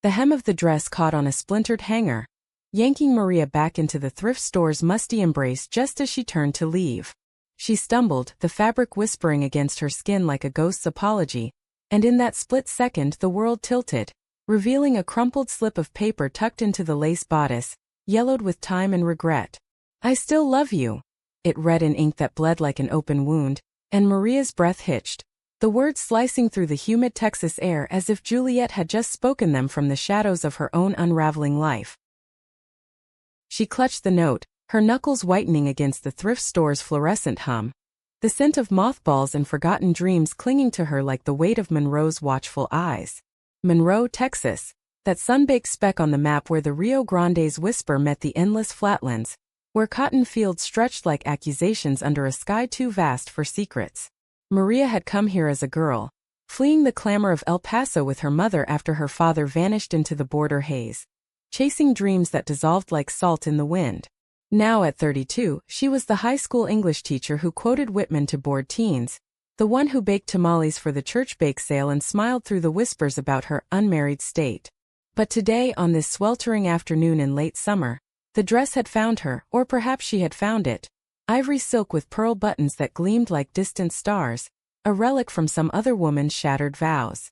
The hem of the dress caught on a splintered hanger, yanking Maria back into the thrift store's musty embrace just as she turned to leave. She stumbled, the fabric whispering against her skin like a ghost's apology, and in that split second the world tilted, revealing a crumpled slip of paper tucked into the lace bodice, yellowed with time and regret. "I still love you," it read in ink that bled like an open wound, and Maria's breath hitched, the words slicing through the humid Texas air as if Juliet had just spoken them from the shadows of her own unraveling life. She clutched the note, her knuckles whitening against the thrift store's fluorescent hum, the scent of mothballs and forgotten dreams clinging to her like the weight of Monroe's watchful eyes. Monroe, Texas, that sun-baked speck on the map where the Rio Grande's whisper met the endless flatlands, where cotton fields stretched like accusations under a sky too vast for secrets. Maria had come here as a girl, fleeing the clamor of El Paso with her mother after her father vanished into the border haze, chasing dreams that dissolved like salt in the wind. Now at 32, she was the high school English teacher who quoted Whitman to bored teens, the one who baked tamales for the church bake sale and smiled through the whispers about her unmarried state. But today, on this sweltering afternoon in late summer, the dress had found her, or perhaps she had found it. Ivory silk with pearl buttons that gleamed like distant stars, a relic from some other woman's shattered vows.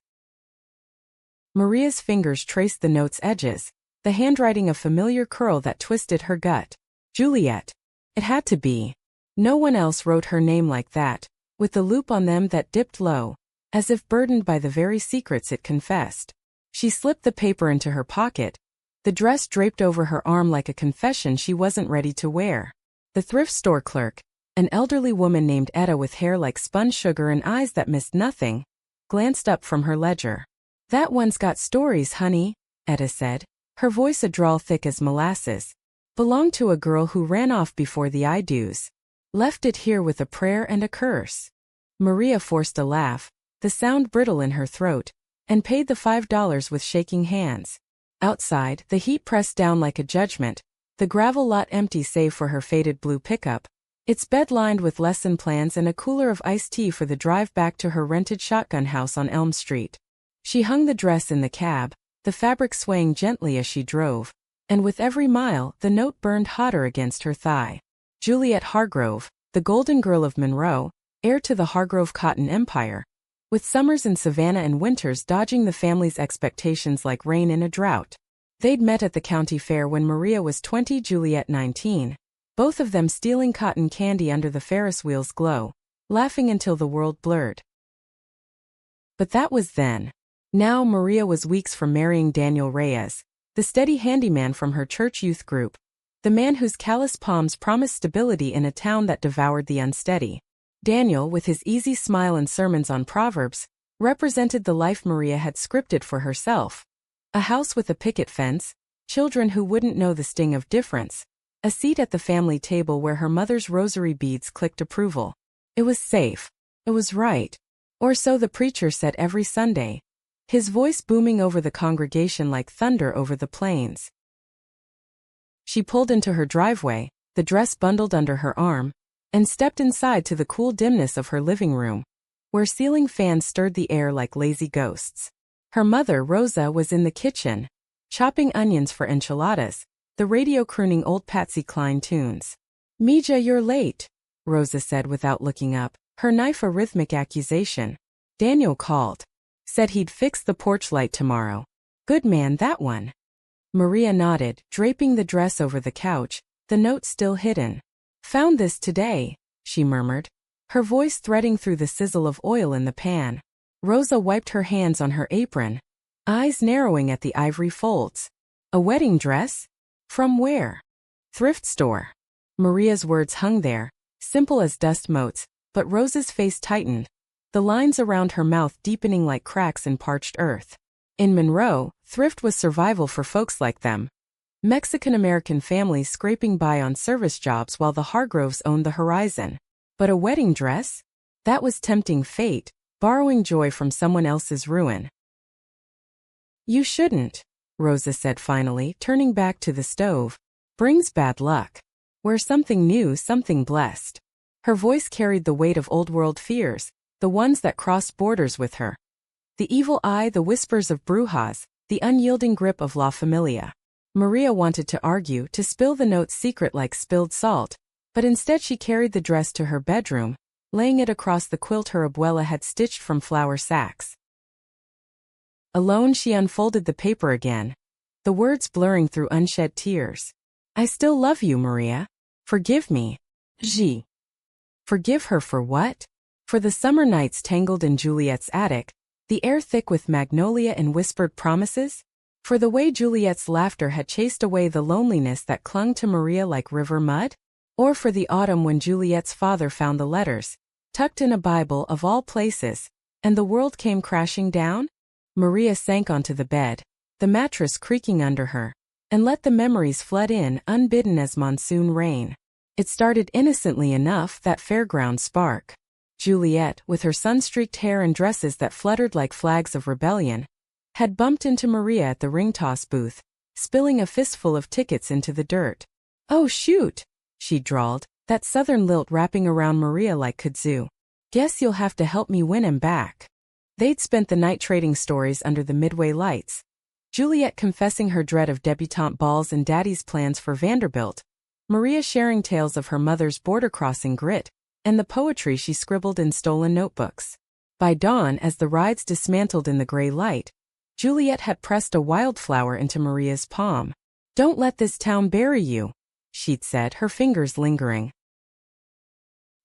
Maria's fingers traced the note's edges, the handwriting a familiar curl that twisted her gut. Juliet. It had to be. No one else wrote her name like that, with the loop on them that dipped low, as if burdened by the very secrets it confessed. She slipped the paper into her pocket, the dress draped over her arm like a confession she wasn't ready to wear. The thrift store clerk, an elderly woman named Etta with hair like spun sugar and eyes that missed nothing, glanced up from her ledger. "That one's got stories, honey," Etta said, her voice a drawl thick as molasses. "Belonged to a girl who ran off before the I-do's. Left it here with a prayer and a curse." Maria forced a laugh, the sound brittle in her throat, and paid the $5 with shaking hands. Outside, the heat pressed down like a judgment, the gravel lot empty save for her faded blue pickup, its bed lined with lesson plans and a cooler of iced tea for the drive back to her rented shotgun house on Elm Street. She hung the dress in the cab, the fabric swaying gently as she drove, and with every mile the note burned hotter against her thigh. Juliet Hargrove, the golden girl of Monroe, heir to the Hargrove cotton empire, with summers in Savannah and winters dodging the family's expectations like rain in a drought. They'd met at the county fair when Maria was 20, Juliet 19, both of them stealing cotton candy under the Ferris wheel's glow, laughing until the world blurred. But that was then. Now Maria was weeks from marrying Daniel Reyes, the steady handyman from her church youth group, the man whose callous palms promised stability in a town that devoured the unsteady. Daniel, with his easy smile and sermons on Proverbs, represented the life Maria had scripted for herself. A house with a picket fence, children who wouldn't know the sting of difference, a seat at the family table where her mother's rosary beads clicked approval. It was safe. It was right. Or so the preacher said every Sunday, his voice booming over the congregation like thunder over the plains. She pulled into her driveway, the dress bundled under her arm, and stepped inside to the cool dimness of her living room, where ceiling fans stirred the air like lazy ghosts. Her mother, Rosa, was in the kitchen, chopping onions for enchiladas, the radio crooning old Patsy Cline tunes. "Mija, you're late," Rosa said without looking up, her knife a rhythmic accusation. "Daniel called. Said he'd fix the porch light tomorrow. Good man, that one." Maria nodded, draping the dress over the couch, the note still hidden. "Found this today," she murmured, her voice threading through the sizzle of oil in the pan. Rosa wiped her hands on her apron, eyes narrowing at the ivory folds. "A wedding dress? From where?" "Thrift store." Maria's words hung there, simple as dust motes, but Rosa's face tightened, the lines around her mouth deepening like cracks in parched earth. In Monroe, thrift was survival for folks like them. Mexican-American families scraping by on service jobs while the Hargroves owned the horizon. But a wedding dress? That was tempting fate, borrowing joy from someone else's ruin. "You shouldn't," Rosa said finally, turning back to the stove. "Brings bad luck. Wear something new, something blessed." Her voice carried the weight of old-world fears, the ones that crossed borders with her. The evil eye, the whispers of brujas, the unyielding grip of La Familia. Maria wanted to argue, to spill the note's secret like spilled salt, but instead she carried the dress to her bedroom, laying it across the quilt her abuela had stitched from flour sacks. Alone, she unfolded the paper again, the words blurring through unshed tears. I still love you, Maria. Forgive me. G. Forgive her for what? For the summer nights tangled in Juliet's attic, the air thick with magnolia and whispered promises? For the way Juliet's laughter had chased away the loneliness that clung to Maria like river mud? Or for the autumn when Juliet's father found the letters, tucked in a Bible of all places, and the world came crashing down? Maria sank onto the bed, the mattress creaking under her, and let the memories flood in unbidden as monsoon rain. It started innocently enough, that fairground spark. Juliet, with her sun-streaked hair and dresses that fluttered like flags of rebellion, had bumped into Maria at the ring toss booth, spilling a fistful of tickets into the dirt. Oh shoot, she drawled, that southern lilt wrapping around Maria like kudzu. Guess you'll have to help me win him back. They'd spent the night trading stories under the Midway lights, Juliet confessing her dread of debutante balls and Daddy's plans for Vanderbilt, Maria sharing tales of her mother's border-crossing grit, and the poetry she scribbled in stolen notebooks. By dawn, as the rides dismantled in the gray light, Juliet had pressed a wildflower into Maria's palm. Don't let this town bury you, she'd said, her fingers lingering.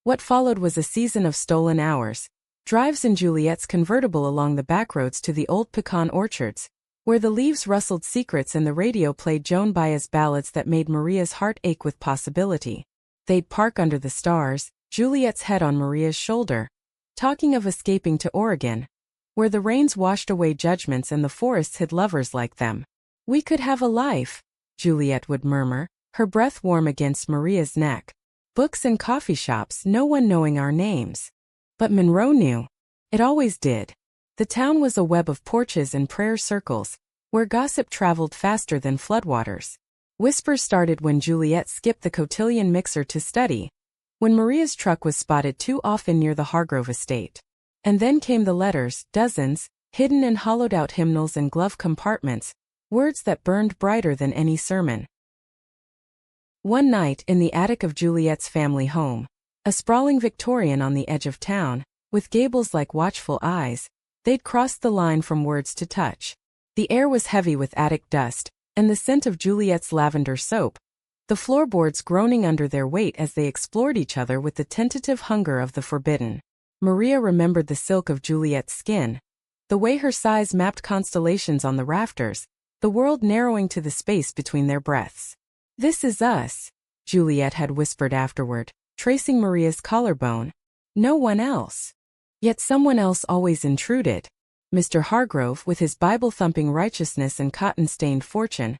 What followed was a season of stolen hours, drives in Juliet's convertible along the backroads to the old pecan orchards, where the leaves rustled secrets and the radio played Joan Baez's ballads that made Maria's heart ache with possibility. They'd park under the stars, Juliet's head on Maria's shoulder, talking of escaping to Oregon, where the rains washed away judgments and the forests hid lovers like them. We could have a life, Juliet would murmur, her breath warm against Maria's neck. Books and coffee shops, no one knowing our names. But Monroe knew. It always did. The town was a web of porches and prayer circles, where gossip traveled faster than floodwaters. Whispers started when Juliet skipped the cotillion mixer to study, when Maria's truck was spotted too often near the Hargrove estate. And then came the letters, dozens, hidden in hollowed-out hymnals and glove compartments, words that burned brighter than any sermon. One night, in the attic of Juliet's family home, a sprawling Victorian on the edge of town, with gables like watchful eyes, they'd crossed the line from words to touch. The air was heavy with attic dust, and the scent of Juliet's lavender soap, the floorboards groaning under their weight as they explored each other with the tentative hunger of the forbidden. Maria remembered the silk of Juliet's skin, the way her size mapped constellations on the rafters, the world narrowing to the space between their breaths. This is us, Juliet had whispered afterward, tracing Maria's collarbone. No one else. Yet someone else always intruded. Mr. Hargrove, with his Bible-thumping righteousness and cotton-stained fortune,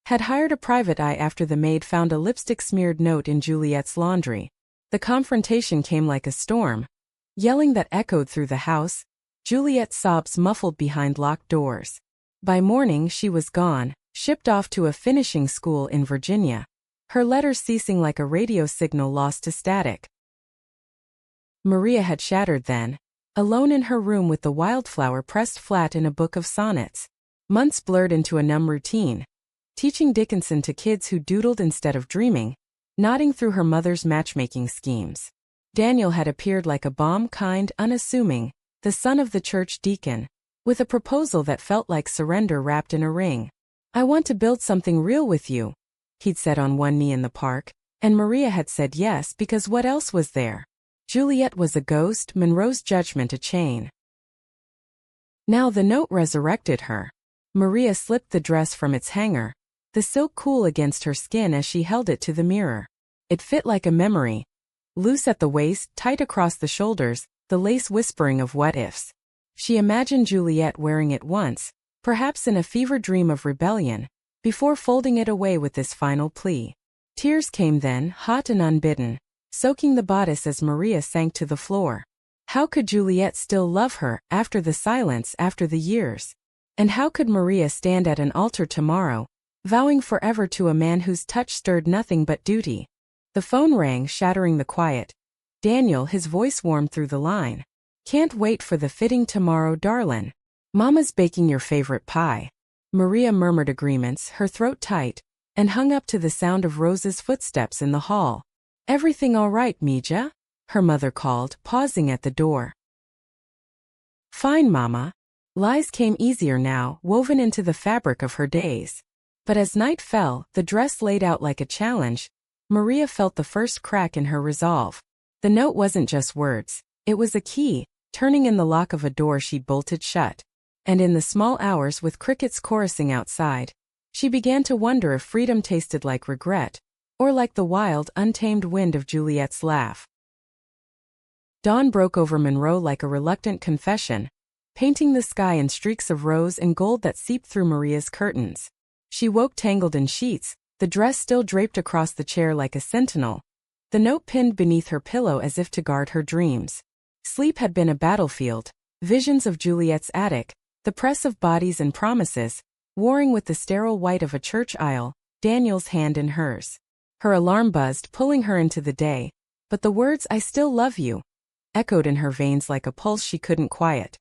had hired a private eye after the maid found a lipstick-smeared note in Juliet's laundry. The confrontation came like a storm. Yelling that echoed through the house, Juliet's sobs muffled behind locked doors. By morning she was gone, shipped off to a finishing school in Virginia, her letters ceasing like a radio signal lost to static. Maria had shattered then, alone in her room with the wildflower pressed flat in a book of sonnets. Months blurred into a numb routine, teaching Dickinson to kids who doodled instead of dreaming, nodding through her mother's matchmaking schemes. Daniel had appeared like a bomb, kind, unassuming, the son of the church deacon, with a proposal that felt like surrender wrapped in a ring. I want to build something real with you, he'd said on one knee in the park, and Maria had said yes because what else was there? Juliet was a ghost, Monroe's judgment a chain. Now the note resurrected her. Maria slipped the dress from its hanger, the silk cool against her skin as she held it to the mirror. It fit like a memory. Loose at the waist, tight across the shoulders, the lace whispering of what-ifs. She imagined Juliet wearing it once, perhaps in a fever dream of rebellion, before folding it away with this final plea. Tears came then, hot and unbidden, soaking the bodice as Maria sank to the floor. How could Juliet still love her, after the silence, after the years? And how could Maria stand at an altar tomorrow, vowing forever to a man whose touch stirred nothing but duty? The phone rang, shattering the quiet. Daniel, his voice warmed through the line. Can't wait for the fitting tomorrow, darlin'. Mama's baking your favorite pie. Maria murmured agreements, her throat tight, and hung up to the sound of Rose's footsteps in the hall. "Everything all right, Mija?" her mother called, pausing at the door. "Fine, Mama." Lies came easier now, woven into the fabric of her days. But as night fell, the dress laid out like a challenge. Maria felt the first crack in her resolve. The note wasn't just words. It was a key, turning in the lock of a door she'd bolted shut. And in the small hours with crickets chorusing outside, she began to wonder if freedom tasted like regret, or like the wild, untamed wind of Juliet's laugh. Dawn broke over Monroe like a reluctant confession, painting the sky in streaks of rose and gold that seeped through Maria's curtains. She woke tangled in sheets, the dress still draped across the chair like a sentinel, the note pinned beneath her pillow as if to guard her dreams. Sleep had been a battlefield, visions of Juliet's attic, the press of bodies and promises, warring with the sterile white of a church aisle, Daniel's hand in hers. Her alarm buzzed, pulling her into the day, but the words "I still love you" echoed in her veins like a pulse she couldn't quiet.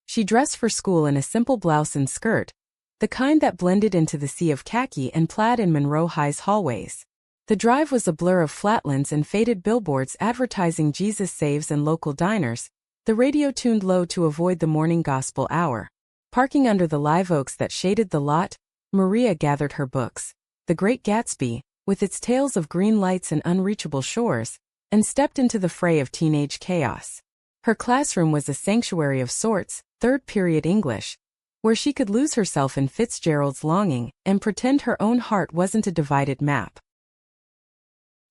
She dressed for school in a simple blouse and skirt, the kind that blended into the sea of khaki and plaid in Monroe High's hallways. The drive was a blur of flatlands and faded billboards advertising Jesus Saves and local diners, the radio tuned low to avoid the morning gospel hour. Parking under the live oaks that shaded the lot, Maria gathered her books, The Great Gatsby, with its tales of green lights and unreachable shores, and stepped into the fray of teenage chaos. Her classroom was a sanctuary of sorts, third-period English, where she could lose herself in Fitzgerald's longing and pretend her own heart wasn't a divided map.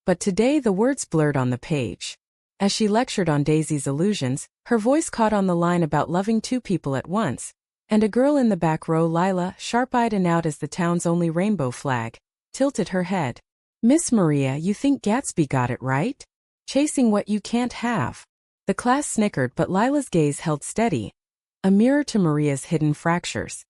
But today the words blurred on the page. As she lectured on Daisy's illusions, her voice caught on the line about loving two people at once, and a girl in the back row, Lila, sharp-eyed and out as the town's only rainbow flag, tilted her head. "Miss Maria, you think Gatsby got it right? Chasing what you can't have." The class snickered, but Lila's gaze held steady, a mirror to Maria's hidden fractures.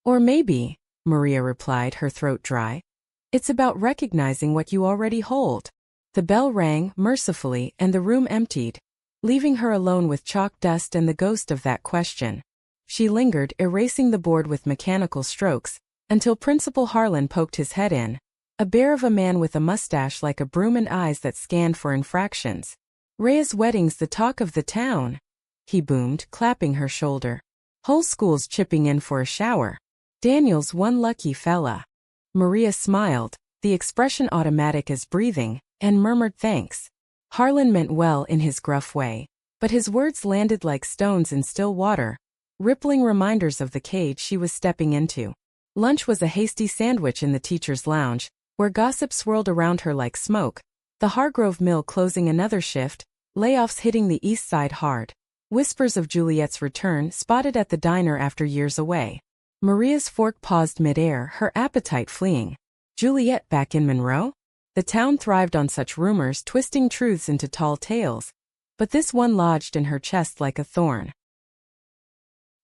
"Or maybe," Maria replied, her throat dry, "it's about recognizing what you already hold." The bell rang, mercifully, and the room emptied, leaving her alone with chalk dust and the ghost of that question. She lingered, erasing the board with mechanical strokes, until Principal Harlan poked his head in, a bear of a man with a mustache like a broom and eyes that scanned for infractions. "Rhea's wedding's the talk of the town," he boomed, clapping her shoulder. "Whole school's chipping in for a shower. Daniel's one lucky fella." Maria smiled, the expression automatic as breathing, and murmured thanks. Harlan meant well in his gruff way, but his words landed like stones in still water, rippling reminders of the cage she was stepping into. Lunch was a hasty sandwich in the teacher's lounge, where gossip swirled around her like smoke, the Hargrove Mill closing another shift, layoffs hitting the east side hard. Whispers of Juliet's return spotted at the diner after years away. Maria's fork paused midair, her appetite fleeing. Juliet back in Monroe? The town thrived on such rumors, twisting truths into tall tales, but this one lodged in her chest like a thorn.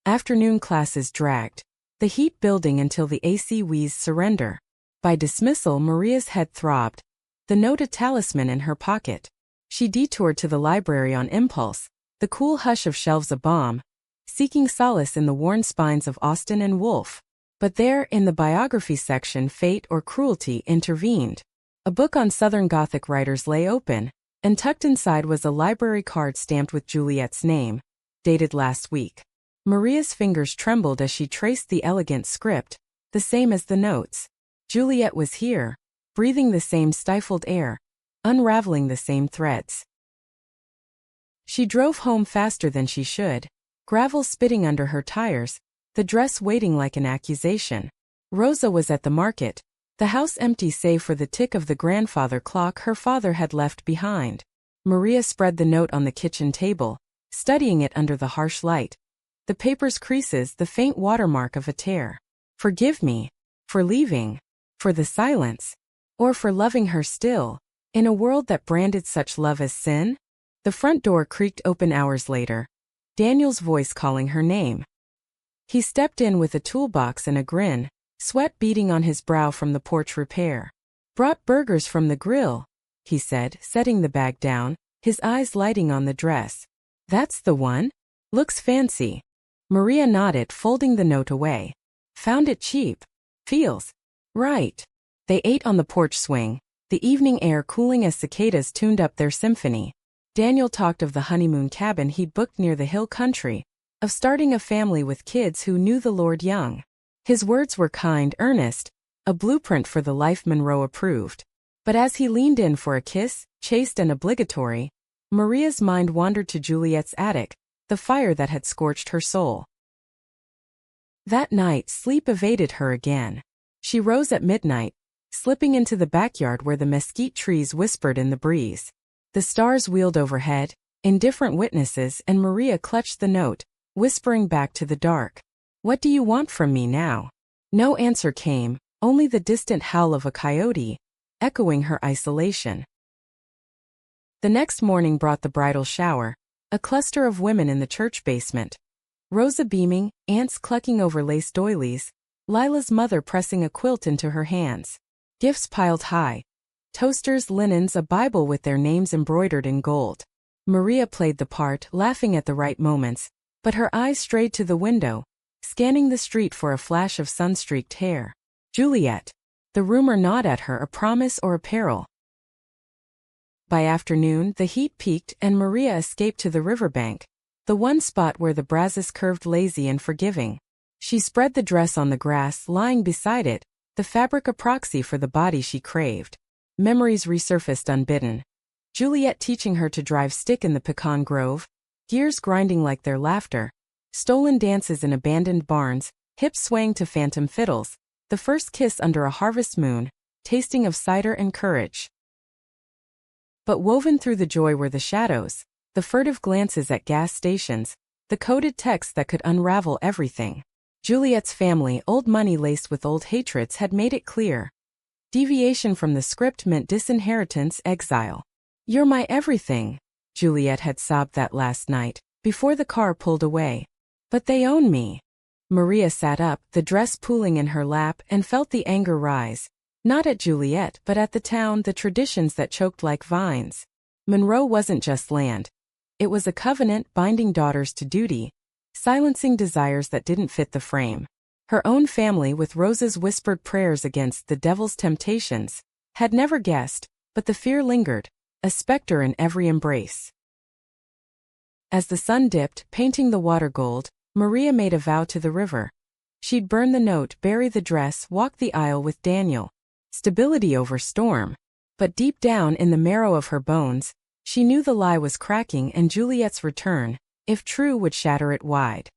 Afternoon classes dragged, the heat building until the AC wheezed surrender. By dismissal, Maria's head throbbed, the note a talisman in her pocket. She detoured to the library on impulse, the cool hush of shelves a balm, seeking solace in the worn spines of Austen and Woolf. But there, in the biography section, fate or cruelty intervened. A book on Southern Gothic writers lay open, and tucked inside was a library card stamped with Juliet's name, dated last week. Maria's fingers trembled as she traced the elegant script, the same as the notes. Juliet was here, breathing the same stifled air, unraveling the same threads. She drove home faster than she should, gravel spitting under her tires, the dress waiting like an accusation. Rosa was at the market, the house empty save for the tick of the grandfather clock her father had left behind. Maria spread the note on the kitchen table, studying it under the harsh light. The paper's creases, the faint watermark of a tear. Forgive me. For leaving. For the silence. Or for loving her still, in a world that branded such love as sin? The front door creaked open hours later, Daniel's voice calling her name. He stepped in with a toolbox and a grin, sweat beading on his brow from the porch repair. "Brought burgers from the grill," he said, setting the bag down, his eyes lighting on the dress. "That's the one? Looks fancy." Maria nodded, folding the note away. Found it cheap. Feels right. They ate on the porch swing, the evening air cooling as cicadas tuned up their symphony. Daniel talked of the honeymoon cabin he'd booked near the hill country, of starting a family with kids who knew the Lord young. His words were kind, earnest, a blueprint for the life Monroe approved. But as he leaned in for a kiss, chaste and obligatory, Maria's mind wandered to Juliet's attic, the fire that had scorched her soul. That night, sleep evaded her again. She rose at midnight, slipping into the backyard where the mesquite trees whispered in the breeze. The stars wheeled overhead, indifferent witnesses, and Maria clutched the note, whispering back to the dark. What do you want from me now? No answer came, only the distant howl of a coyote, echoing her isolation. The next morning brought the bridal shower, a cluster of women in the church basement. Rosa beaming, aunts clucking over lace doilies, Lila's mother pressing a quilt into her hands. Gifts piled high. Toasters, linens, a Bible with their names embroidered in gold. Maria played the part, laughing at the right moments, but her eyes strayed to the window, scanning the street for a flash of sun-streaked hair. Juliet. The rumor gnawed at her, a promise or a peril. By afternoon, the heat peaked and Maria escaped to the riverbank, the one spot where the Brazos curved lazy and forgiving. She spread the dress on the grass, lying beside it, the fabric a proxy for the body she craved. Memories resurfaced unbidden. Juliet teaching her to drive stick in the pecan grove, gears grinding like their laughter, stolen dances in abandoned barns, hips swaying to phantom fiddles, the first kiss under a harvest moon, tasting of cider and courage. But woven through the joy were the shadows, the furtive glances at gas stations, the coded texts that could unravel everything. Juliet's family, old money laced with old hatreds, had made it clear. Deviation from the script meant disinheritance, exile. You're my everything, Juliet had sobbed that last night, before the car pulled away. But they own me. Maria sat up, the dress pooling in her lap, and felt the anger rise. Not at Juliet, but at the town, the traditions that choked like vines. Monroe wasn't just land. It was a covenant binding daughters to duty, silencing desires that didn't fit the frame. Her own family, with Rosa's whispered prayers against the devil's temptations, had never guessed, but the fear lingered, a specter in every embrace. As the sun dipped, painting the water gold, Maria made a vow to the river. She'd burn the note, bury the dress, walk the aisle with Daniel. Stability over storm. But deep down in the marrow of her bones, she knew the lie was cracking and Juliet's return, if true, would shatter it wide.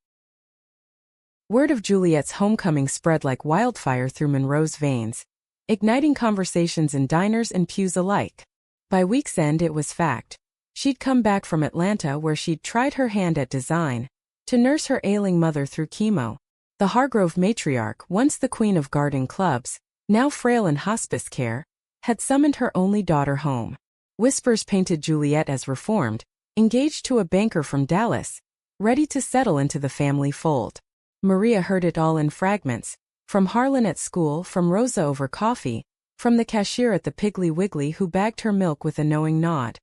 Word of Juliet's homecoming spread like wildfire through Monroe's veins, igniting conversations in diners and pews alike. By week's end it was fact. She'd come back from Atlanta where she'd tried her hand at design, to nurse her ailing mother through chemo. The Hargrove matriarch, once the queen of garden clubs, now frail in hospice care, had summoned her only daughter home. Whispers painted Juliet as reformed, engaged to a banker from Dallas, ready to settle into the family fold. Maria heard it all in fragments, from Harlan at school, from Rosa over coffee, from the cashier at the Piggly Wiggly who bagged her milk with a knowing nod.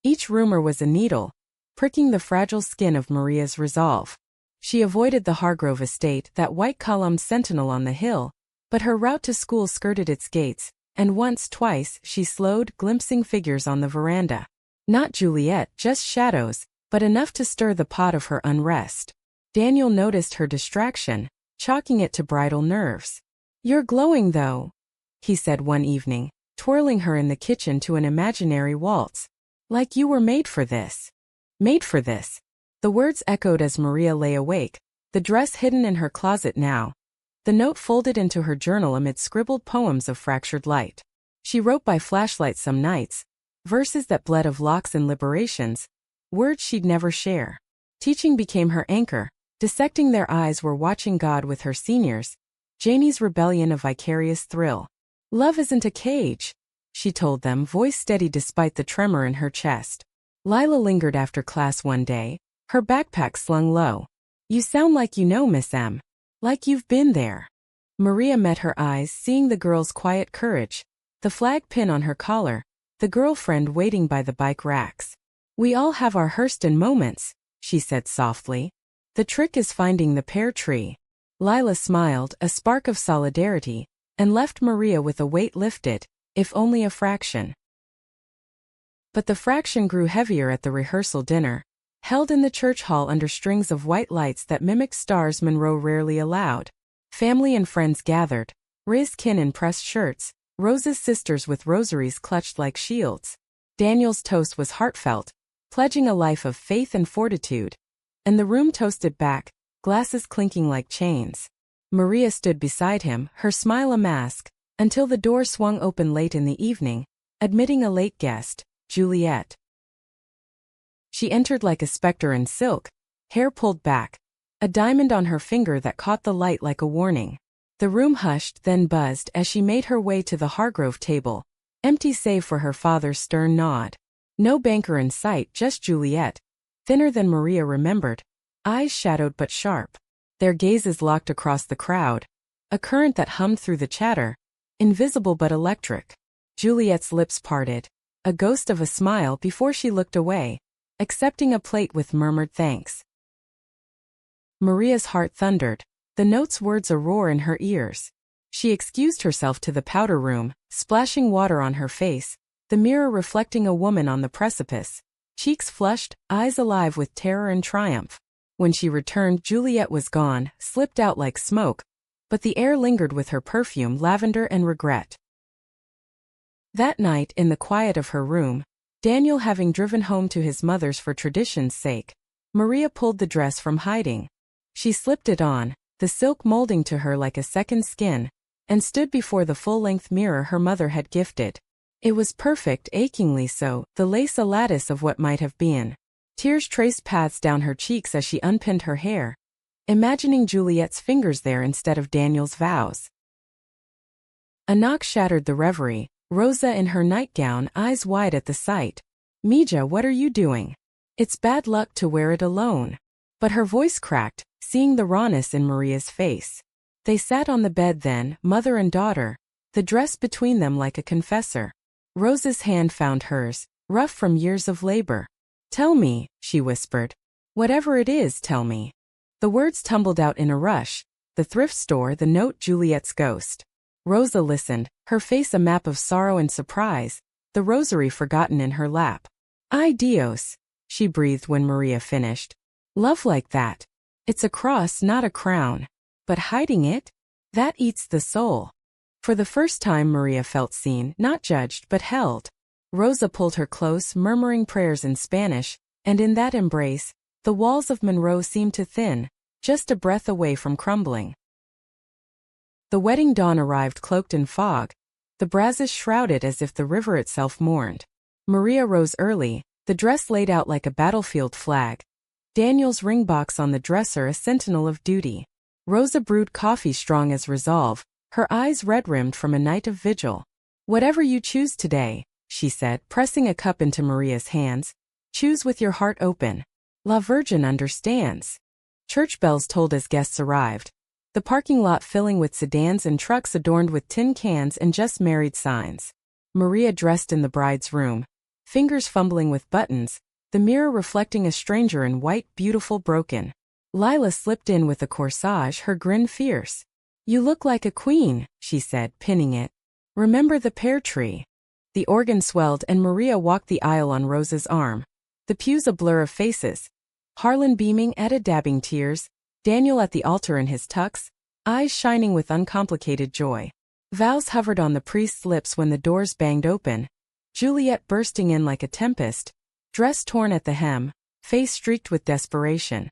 Each rumor was a needle, pricking the fragile skin of Maria's resolve. She avoided the Hargrove estate, that white-columned sentinel on the hill, but her route to school skirted its gates, and once, twice, she slowed, glimpsing figures on the veranda. Not Juliet, just shadows, but enough to stir the pot of her unrest. Daniel noticed her distraction, chalking it to bridal nerves. "You're glowing though," he said one evening, twirling her in the kitchen to an imaginary waltz. "Like you were made for this." Made for this. The words echoed as Maria lay awake, the dress hidden in her closet now, the note folded into her journal amid scribbled poems of fractured light. She wrote by flashlight some nights, verses that bled of locks and liberations, words she'd never share. Teaching became her anchor, dissecting their eyes were watching God with her seniors, Janie's rebellion a vicarious thrill. "Love isn't a cage," she told them, voice steady despite the tremor in her chest. Lila lingered after class one day, her backpack slung low. "You sound like you know, Miss M. Like you've been there." Maria met her eyes, seeing the girl's quiet courage, the flag pin on her collar, the girlfriend waiting by the bike racks. "We all have our Hurston moments," she said softly. The trick is finding the pear tree. Lila smiled, a spark of solidarity, and left Maria with a weight lifted, if only a fraction. But the fraction grew heavier at the rehearsal dinner, held in the church hall under strings of white lights that mimicked stars Monroe rarely allowed. Family and friends gathered, Ray's kin in pressed shirts, Rose's sisters with rosaries clutched like shields. Daniel's toast was heartfelt, pledging a life of faith and fortitude. And the room toasted back, glasses clinking like chains. Maria stood beside him, her smile a mask, until the door swung open late in the evening, admitting a late guest, Juliet. She entered like a specter in silk, hair pulled back, a diamond on her finger that caught the light like a warning. The room hushed, then buzzed as she made her way to the Hargrove table, empty save for her father's stern nod. No banker in sight, just Juliet, thinner than Maria remembered, eyes shadowed but sharp. Their gazes locked across the crowd, a current that hummed through the chatter, invisible but electric. Juliet's lips parted, a ghost of a smile before she looked away, accepting a plate with murmured thanks. Maria's heart thundered, the note's words a roar in her ears. She excused herself to the powder room, splashing water on her face, the mirror reflecting a woman on the precipice, cheeks flushed, eyes alive with terror and triumph. When she returned, Juliet was gone, slipped out like smoke, but the air lingered with her perfume, lavender and regret. That night, in the quiet of her room, Daniel having driven home to his mother's for tradition's sake, Maria pulled the dress from hiding. She slipped it on, the silk molding to her like a second skin, and stood before the full-length mirror her mother had gifted. It was perfect, achingly so, the lace a lattice of what might have been. Tears traced paths down her cheeks as she unpinned her hair, imagining Juliet's fingers there instead of Daniel's vows. A knock shattered the reverie, Rosa in her nightgown, eyes wide at the sight. "Mija, what are you doing? It's bad luck to wear it alone." But her voice cracked, seeing the rawness in Maria's face. They sat on the bed then, mother and daughter, the dress between them like a confessor. Rosa's hand found hers, rough from years of labor. "Tell me," she whispered. "Whatever it is, tell me." The words tumbled out in a rush. The thrift store, the note, Juliet's ghost. Rosa listened, her face a map of sorrow and surprise, the rosary forgotten in her lap. "Ay Dios," she breathed when Maria finished. "Love like that. It's a cross, not a crown. But hiding it? That eats the soul." For the first time Maria felt seen, not judged but held. Rosa pulled her close, murmuring prayers in Spanish, and in that embrace, the walls of Monroe seemed to thin, just a breath away from crumbling. The wedding dawn arrived cloaked in fog, the brasses shrouded as if the river itself mourned. Maria rose early, the dress laid out like a battlefield flag, Daniel's ring box on the dresser a sentinel of duty. Rosa brewed coffee strong as resolve, her eyes red-rimmed from a night of vigil. "Whatever you choose today," she said, pressing a cup into Maria's hands, "choose with your heart open. La Virgin understands." Church bells tolled as guests arrived, the parking lot filling with sedans and trucks adorned with tin cans and just married signs. Maria dressed in the bride's room, fingers fumbling with buttons, the mirror reflecting a stranger in white, beautiful, broken. Lila slipped in with a corsage, her grin fierce. "You look like a queen," she said, pinning it. "Remember the pear tree." The organ swelled and Maria walked the aisle on Rosa's arm. The pews a blur of faces. Harlan beaming, Etta dabbing tears, Daniel at the altar in his tux, eyes shining with uncomplicated joy. Vows hovered on the priest's lips when the doors banged open. Juliet bursting in like a tempest, dress torn at the hem, face streaked with desperation.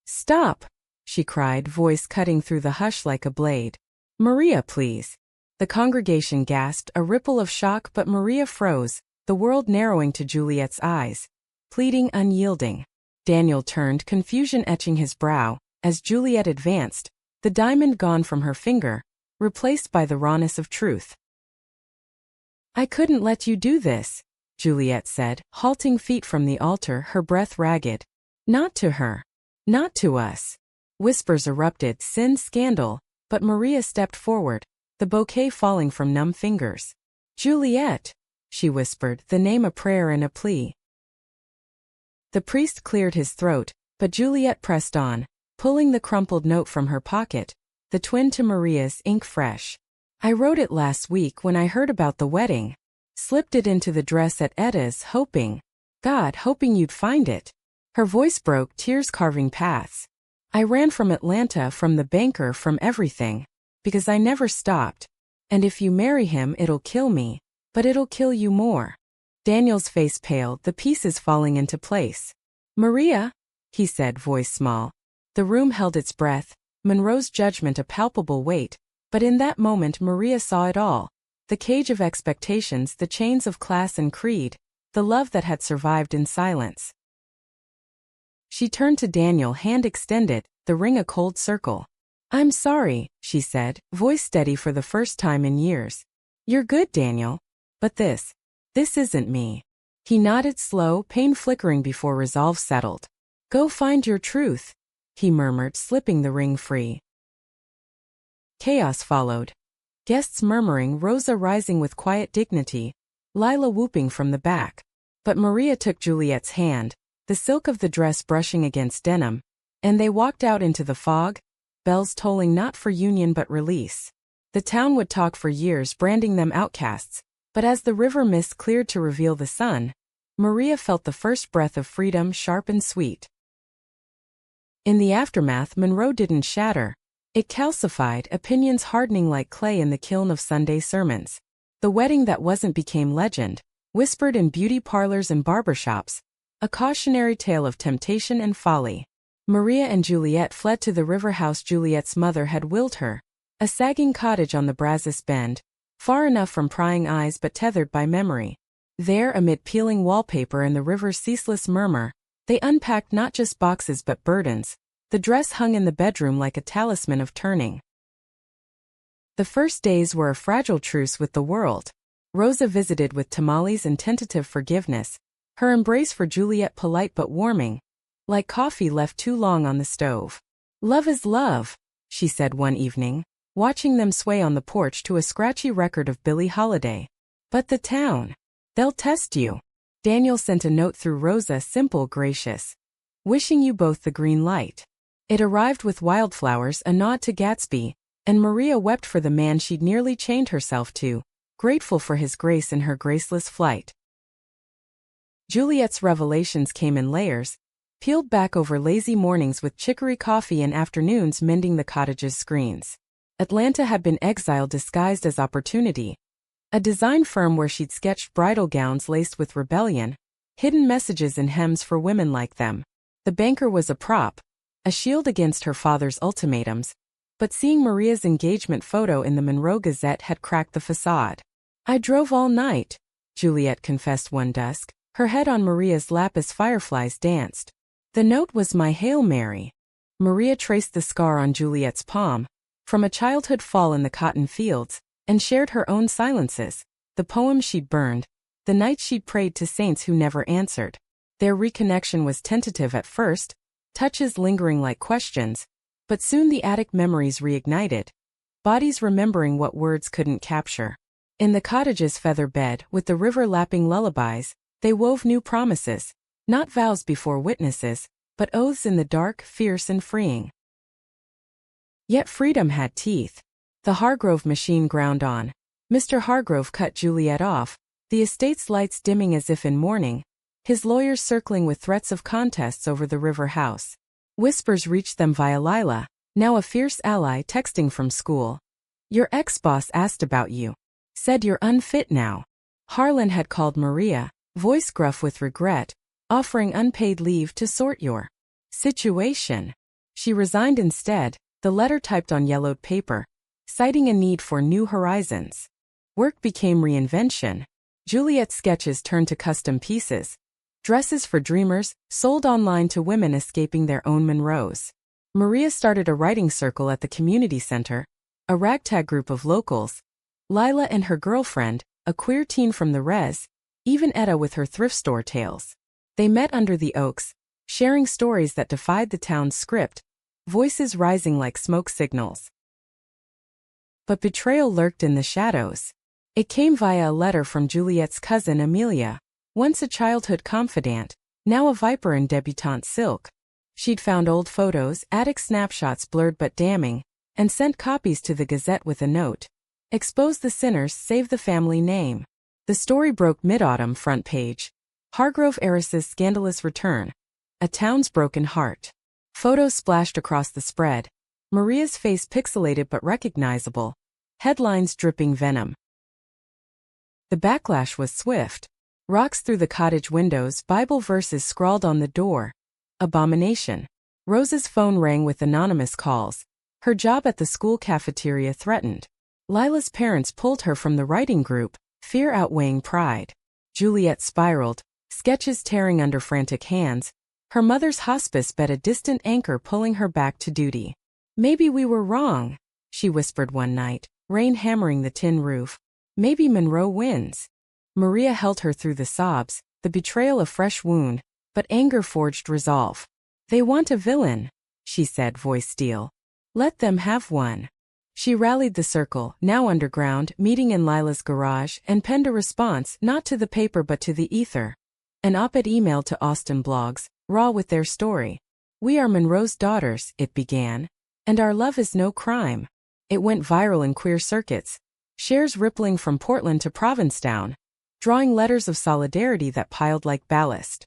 "Stop!" she cried, voice cutting through the hush like a blade. "Maria, please." The congregation gasped, a ripple of shock, but Maria froze, the world narrowing to Juliet's eyes, pleading, unyielding. Daniel turned, confusion etching his brow, as Juliet advanced, the diamond gone from her finger, replaced by the rawness of truth. "I couldn't let you do this," Juliet said, halting feet from the altar, her breath ragged. "Not to her. Not to us." Whispers erupted, sin, scandal, but Maria stepped forward, the bouquet falling from numb fingers. "Juliet," she whispered, the name a prayer and a plea. The priest cleared his throat, But Juliet pressed on, pulling the crumpled note from her pocket, the twin to Maria's, ink fresh. I wrote it last week when I heard about the wedding. Slipped it into the dress at Edda's, hoping you'd find it. Her voice broke, tears carving paths. I ran from Atlanta, from the banker, from everything. Because I never stopped. And if you marry him, it'll kill me. But it'll kill you more. Daniel's face paled, the pieces falling into place. Maria, he said, voice small. The room held its breath, Monroe's judgment a palpable weight, but in that moment Maria saw it all. The cage of expectations, the chains of class and creed, the love that had survived in silence. She turned to Daniel, hand extended, the ring a cold circle. I'm sorry, she said, voice steady for the first time in years. You're good, Daniel. But this isn't me. He nodded, slow, pain flickering before resolve settled. Go find your truth, he murmured, slipping the ring free. Chaos followed. Guests murmuring, Rosa rising with quiet dignity, Lila whooping from the back. But Maria took Juliet's hand, the silk of the dress brushing against denim, and they walked out into the fog, bells tolling not for union but release. The town would talk for years, branding them outcasts, but as the river mist cleared to reveal the sun, Maria felt the first breath of freedom, sharp and sweet. In the aftermath, Monroe didn't shatter. It calcified, opinions hardening like clay in the kiln of Sunday sermons. The wedding that wasn't became legend, whispered in beauty parlors and barbershops, a cautionary tale of temptation and folly. Maria and Juliet fled to the river house Juliet's mother had willed her, a sagging cottage on the Brazos Bend, far enough from prying eyes but tethered by memory. There, amid peeling wallpaper and the river's ceaseless murmur, they unpacked not just boxes but burdens. The dress hung in the bedroom like a talisman of turning. The first days were a fragile truce with the world. Rosa visited with tamales and tentative forgiveness, her embrace for Juliet polite but warming, like coffee left too long on the stove. Love is love, she said one evening, watching them sway on the porch to a scratchy record of Billie Holiday. But the town, they'll test you. Daniel sent a note through Rosa, simple, gracious. Wishing you both the green light. It arrived with wildflowers, a nod to Gatsby, and Maria wept for the man she'd nearly chained herself to, grateful for his grace in her graceless flight. Juliet's revelations came in layers, peeled back over lazy mornings with chicory coffee and afternoons mending the cottage's screens. Atlanta had been exile disguised as opportunity. A design firm where she'd sketched bridal gowns laced with rebellion, hidden messages in hems for women like them. The banker was a prop, a shield against her father's ultimatums, but seeing Maria's engagement photo in the Monroe Gazette had cracked the facade. I drove all night, Juliet confessed one dusk, her head on Maria's lap as fireflies danced. The note was my Hail Mary. Maria traced the scar on Juliet's palm, from a childhood fall in the cotton fields, and shared her own silences, the poems she'd burned, the nights she'd prayed to saints who never answered. Their reconnection was tentative at first, touches lingering like questions, but soon the attic memories reignited, bodies remembering what words couldn't capture. In the cottage's feather bed, with the river lapping lullabies, they wove new promises, not vows before witnesses, but oaths in the dark, fierce and freeing. Yet freedom had teeth. The Hargrove machine ground on. Mr. Hargrove cut Juliet off, the estate's lights dimming as if in mourning, his lawyers circling with threats of contests over the river house. Whispers reached them via Lila, now a fierce ally, texting from school. Your ex-boss asked about you. Said you're unfit now. Harlan had called Maria, voice gruff with regret, offering unpaid leave to sort your situation. She resigned instead, the letter typed on yellowed paper, citing a need for new horizons. Work became reinvention. Juliet's sketches turned to custom pieces. Dresses for dreamers, sold online to women escaping their own Monroes. Maria started a writing circle at the community center, a ragtag group of locals. Lila and her girlfriend, a queer teen from the res, even Etta with her thrift store tales. They met under the oaks, sharing stories that defied the town's script, voices rising like smoke signals. But betrayal lurked in the shadows. It came via a letter from Juliet's cousin Amelia, once a childhood confidant, now a viper in debutante silk. She'd found old photos, attic snapshots blurred but damning, and sent copies to the Gazette with a note. Expose the sinners, save the family name. The story broke mid-autumn front page. Hargrove heiress's scandalous return. A town's broken heart. Photos splashed across the spread. Maria's face pixelated but recognizable. Headlines dripping venom. The backlash was swift. Rocks through the cottage windows, Bible verses scrawled on the door. Abomination. Rose's phone rang with anonymous calls. Her job at the school cafeteria threatened. Lila's parents pulled her from the writing group, fear outweighing pride. Juliet spiraled, sketches tearing under frantic hands. Her mother's hospice bed a distant anchor pulling her back to duty. Maybe we were wrong, she whispered one night, rain hammering the tin roof. Maybe Monroe wins. Maria held her through the sobs, the betrayal a fresh wound, but anger forged resolve. They want a villain, she said, voice steel. Let them have one. She rallied the circle, now underground, meeting in Lila's garage, and penned a response, not to the paper but to the ether. An op-ed emailed to Austin blogs, raw with their story. We are Monroe's daughters, it began. And our love is no crime. It went viral in queer circuits. Shares rippling from Portland to Provincetown, drawing letters of solidarity that piled like ballast.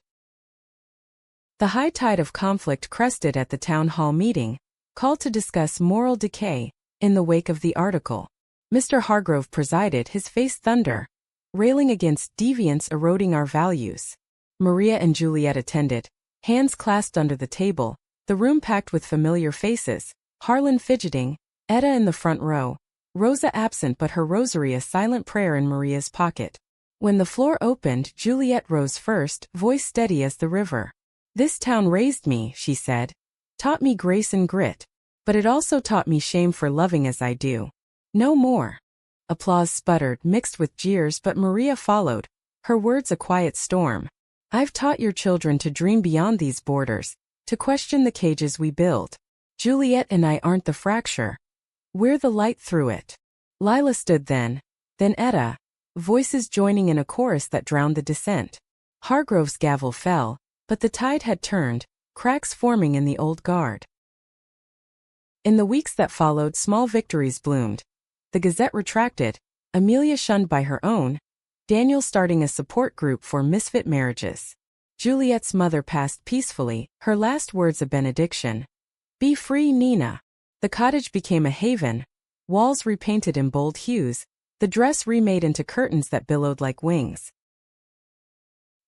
The high tide of conflict crested at the town hall meeting, called to discuss moral decay, in the wake of the article. Mr. Hargrove presided, his face thunder, railing against deviance eroding our values. Maria and Juliet attended, hands clasped under the table, the room packed with familiar faces, Harlan fidgeting, Etta in the front row, Rosa absent but her rosary a silent prayer in Maria's pocket. When the floor opened, Juliet rose first, voice steady as the river. This town raised me, she said. Taught me grace and grit. But it also taught me shame for loving as I do. No more. Applause sputtered, mixed with jeers, but Maria followed, her words a quiet storm. I've taught your children to dream beyond these borders, to question the cages we build. Juliet and I aren't the fracture. We're the light through it. Lila stood then Etta, voices joining in a chorus that drowned the dissent. Hargrove's gavel fell, but the tide had turned, cracks forming in the old guard. In the weeks that followed, small victories bloomed. The Gazette retracted, Amelia shunned by her own, Daniel starting a support group for misfit marriages. Juliet's mother passed peacefully, her last words a benediction. Be free, Nina. The cottage became a haven, walls repainted in bold hues, the dress remade into curtains that billowed like wings.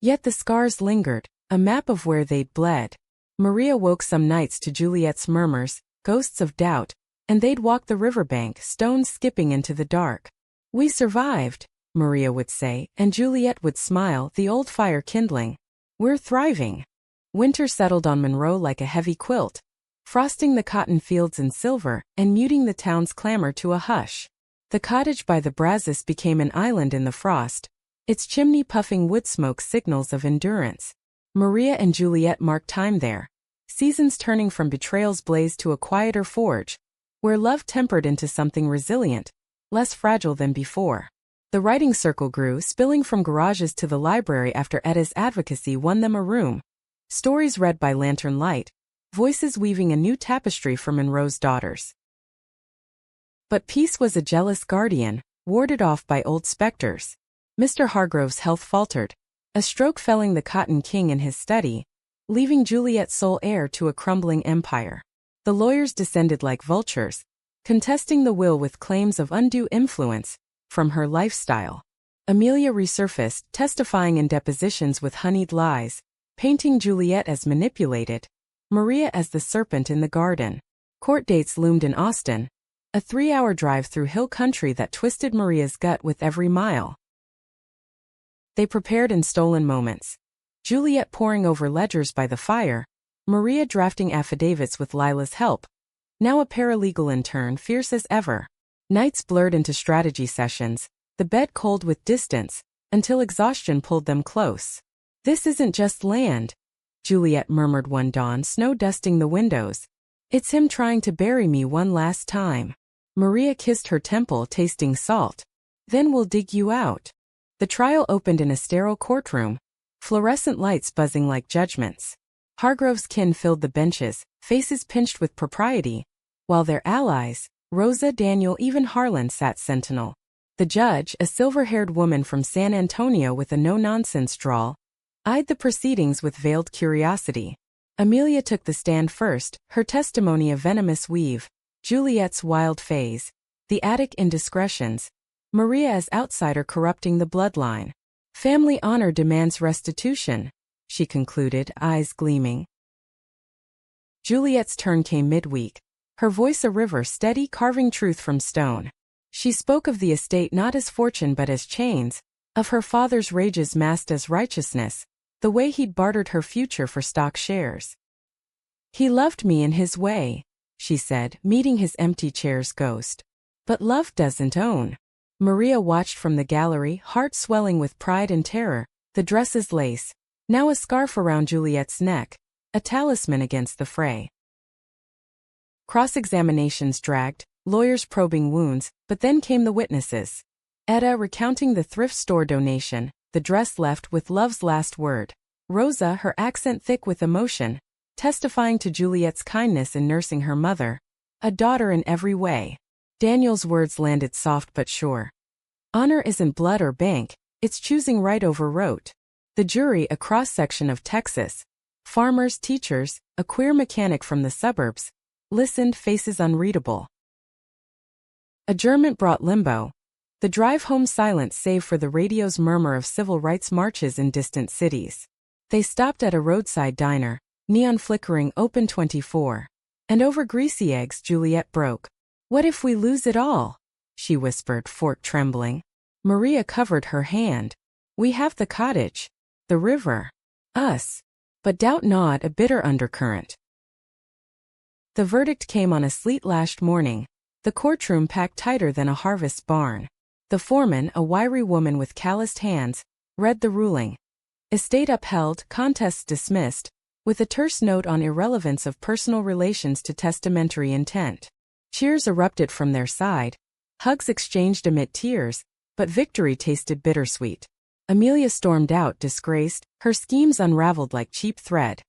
Yet the scars lingered, a map of where they'd bled. Maria woke some nights to Juliet's murmurs, ghosts of doubt, and they'd walk the riverbank, stones skipping into the dark. We survived, Maria would say, and Juliet would smile, the old fire kindling. We're thriving. Winter settled on Monroe like a heavy quilt, frosting the cotton fields in silver and muting the town's clamor to a hush. The cottage by the Brazos became an island in the frost, its chimney puffing wood smoke signals of endurance. Maria and Juliet marked time there, seasons turning from betrayal's blaze to a quieter forge, where love tempered into something resilient, less fragile than before. The writing circle grew, spilling from garages to the library after Etta's advocacy won them a room. Stories read by lantern light, voices weaving a new tapestry for Monroe's daughters. But peace was a jealous guardian, warded off by old specters. Mr. Hargrove's health faltered, a stroke felling the Cotton King in his study, leaving Juliet sole heir to a crumbling empire. The lawyers descended like vultures, contesting the will with claims of undue influence from her lifestyle. Amelia resurfaced, testifying in depositions with honeyed lies, painting Juliet as manipulated, Maria as the serpent in the garden. Court dates loomed in Austin, a 3-hour drive through hill country that twisted Maria's gut with every mile. They prepared in stolen moments. Juliet poring over ledgers by the fire, Maria drafting affidavits with Lila's help. Now a paralegal intern, fierce as ever. Nights blurred into strategy sessions, the bed cold with distance, until exhaustion pulled them close. This isn't just land, Juliet murmured one dawn, snow dusting the windows. It's him trying to bury me one last time. Maria kissed her temple, tasting salt. Then we'll dig you out. The trial opened in a sterile courtroom, fluorescent lights buzzing like judgments. Hargrove's kin filled the benches, faces pinched with propriety, while their allies, Rosa, Daniel, even Harlan, sat sentinel. The judge, a silver-haired woman from San Antonio with a no-nonsense drawl, eyed the proceedings with veiled curiosity. Amelia took the stand first, her testimony a venomous weave, Juliet's wild phase, the attic indiscretions, Maria as outsider corrupting the bloodline. Family honor demands restitution, she concluded, eyes gleaming. Juliet's turn came midweek, her voice a river steady carving truth from stone. She spoke of the estate not as fortune but as chains, of her father's rages masked as righteousness, the way he'd bartered her future for stock shares. He loved me in his way, she said, meeting his empty chair's ghost. But love doesn't own. Maria watched from the gallery, heart swelling with pride and terror, the dress's lace, now a scarf around Juliet's neck, a talisman against the fray. Cross-examinations dragged, lawyers probing wounds, but then came the witnesses. Etta recounting the thrift store donation, the dress left with love's last word. Rosa, her accent thick with emotion, testifying to Juliet's kindness in nursing her mother, a daughter in every way. Daniel's words landed soft but sure. Honor isn't blood or bank, it's choosing right over rote. The jury, a cross-section of Texas, farmers, teachers, a queer mechanic from the suburbs, listened, faces unreadable. Adjournment brought limbo. The drive home silence save for the radio's murmur of civil rights marches in distant cities. They stopped at a roadside diner, neon flickering, open 24. And over greasy eggs Juliet broke. "What if we lose it all?" she whispered, fork trembling. Maria covered her hand. "We have the cottage, the river, us." But doubt gnawed, a bitter undercurrent. The verdict came on a sleet-lashed morning, the courtroom packed tighter than a harvest barn. The foreman, a wiry woman with calloused hands, read the ruling. Estate upheld, contests dismissed, with a terse note on irrelevance of personal relations to testamentary intent. Cheers erupted from their side, hugs exchanged amid tears, but victory tasted bittersweet. Amelia stormed out, disgraced, her schemes unraveled like cheap thread.